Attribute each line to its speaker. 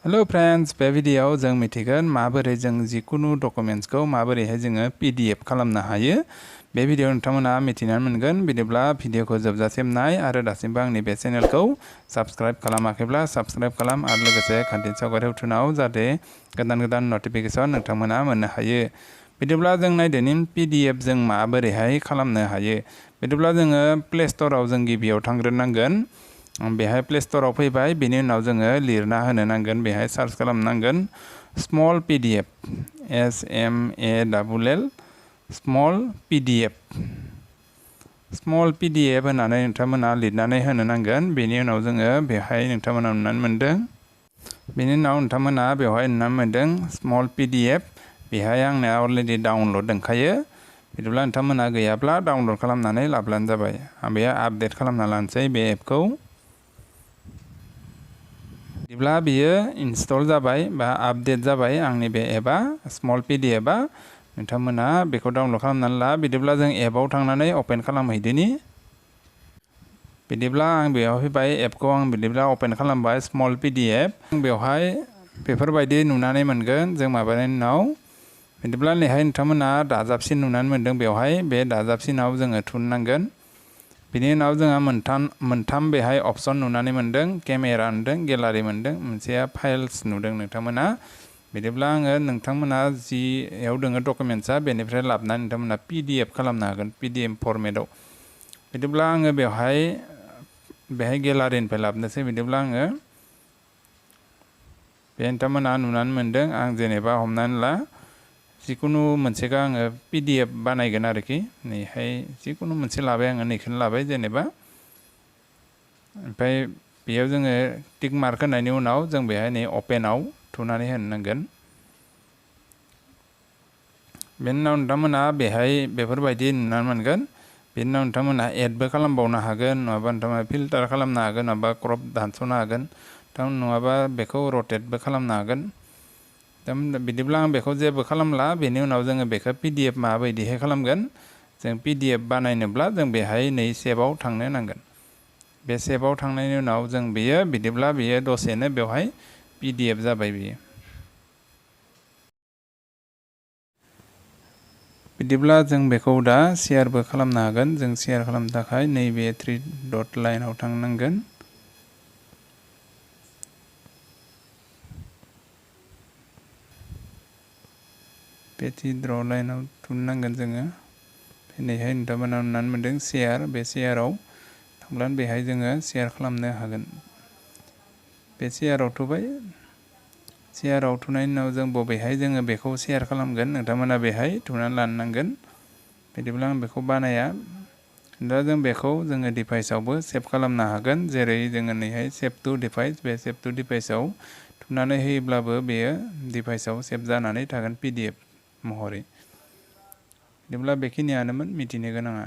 Speaker 1: Hello friends, बे भिडियोआव जों मिथिगोन माबोरै जों जिकुनु डकुमेन्ट्सखौ माबोरैहाय जोङो पीडीएफ खालामनो हायो। बे भिडियोआव नोंथांमोना मिथिनानै मोनगोन। बिदिब्ला भिडियोखौ जोबजासिम नाय आरो दासिमबो आंनि बे चेनेलखौ साबस्क्राइब खालामाखैब्ला साबस्क्राइब खालाम आरो लोगोसे खान्थि सावगारियाव थुनाव जाहाथे गोदान नटिफिकेसन नोंथांमोना मोननो हायो। बिदिब्ला जों नायदोनि पीडीएफ जों माबोरैहाय खालामनो हायो। बिदिब्ला जोङो प्ले स्टोराव जों गिबियाव थांग्रोनांगोन। बेहाय प्ले स्टोराव फैबाय, बेनि उनाव जोङो लिरना होनो नांगोन, बेहाय सार्च खालामनांगोन small PDF SMALL small PDF होननानै नोंथांमोना लिरनानै होनो नांगोन। बेनि उनाव जोङो बेहाय नोंथांमोना नुनानै मोनदों, बेनि उनाव नोंथांमोना बेवहाय नुनानै मोनदों स्मल पीडीएफ। बेहाय आंना अलरेडि डाउनलड दंखायो। बिदिब्ला नोंथांमोना गैयाब्ला डाउनलड खालामनानै लाब्लानो जाबाय। आं बेयाव आपडेट खालामना लानोसै बे एपखौ। बिदिब्ला बियो इनस्टल जाबाय बा आपडेट जाबाय आंनि बे एपआ स्मल पीडीएफआ। नोंथांमोना बेखौ डाउनलड खालामनानै ला। बिदिब्ला जों एपआव थांनानै अपेन खालामहैदोनि। बिदिब्ला आं बेयाव फैबाय, एपखौ आं बिदिब्ला अपेन खालामबाय स्मल पीडीएफ। बेवहाय बेफोरबायदि नुनानै मोनगोन जों माबानायनि उनाव। बिदिब्ला नैहाय नोंथांमोना दाजाबसिन नुनानै मोनदों, बेवहाय बे दाजाबसिनाव जोङो थुननांगोन। बिनि उनाव जोंहा मोनथाम बेहाय अपसन नुनानै मोनदों, केमेरा नुदों, गेलारि मोनदों, मोनसेया फाइल्स नुदों नोंथांमोना। बिदिब्ला आङो नोंथांमोना जियाव दोङो डकुमेन्ट्सआ बेनिफ्राय लाबोनानै नोंथांमोना पीडीएफ खालामनो हागोन, पीडीएफ फर्मेटाव। बिदिब्ला आङो बेवहाय गेलारिनिफ्राय लाबोनोसै। बिदिब्ला आङो बे नोंथांमोना नुनानै मोनदों, आं जेनेबा हमनानै ला जिकुनु मोनसेखौ आङो पीडीएफ बानायगोन आरोखि। नैहाय जिकुनु मोनसे लाबाय, आङो नैखौनो लाबाय जेनेबा। ओमफ्राय बेयाव जोङो टिक मार्क होनायनि उनाव जों बेहाय नै अपेनाव थुनानै होनो नांगोन। बेनि उनाव नोंथांमोना बेहाय बेफोरबायदि नुनानै मोनगोन। बेनि उनाव नोंथांमोना एडबो खालामबावनो हागोन, नङाबा नोंथांमोना फिल्टार खालामनो हागोन, नङाबा क्रप दानस'नो हागोन, नङाबा बेखौ रटेटबो खालामनो हागोन। बिदिब्ला आं बेखौ जेबो खालामला। बेनि उनाव जोङो बेखौ पीडीएफ माबायदिहाय खालामगोन। जों पीडीएफ बानायनोब्ला जों बेहाय नै सेभआव थांनो नांगोन। बे सेभआव थांनायनि उनाव जों बिदिब्ला बेयो दसेनो बेवहाय पीडीएफ जाबाय बियो। बिदिब्ला जों बेखौ दा शेयारबो खालामनो हागोन। जों शेयार खालामनो थाखाय नैबे 3 डट लाइनाव थांनांगोन। बे 3 डट लाइनाव थुननांगोन जोङो। नैहाय नोंथांमोना नुनानै मोनदों शेयार, बे शेयाराव थांब्लानो बेहाय जोङो शेयार खालामनो हागोन। बे शेयाराव थुबाय। शेयाराव थुनायनि उनाव जों बबेहाय जोङो बेखौ शेयार खालामगोन नोंथांमोना बेहाय थुनानै लानो नांगोन। बिदिब्ला आं बेखौ बानाया। दा जों बेखौ जोङो डिभाइसआवबो सेभ खालामनो हागोन। जेरै जोङो नैहाय सेभ टु डिभाइस, बे सेभ टु डिभाइसआव थुनानै होयोब्लाबो बेयो डिभाइसआव सेभ जानानै थागोन पीडीएफ महरै। बिदिब्ला बेखिनियानोमोन मिथिनो गोनाङा।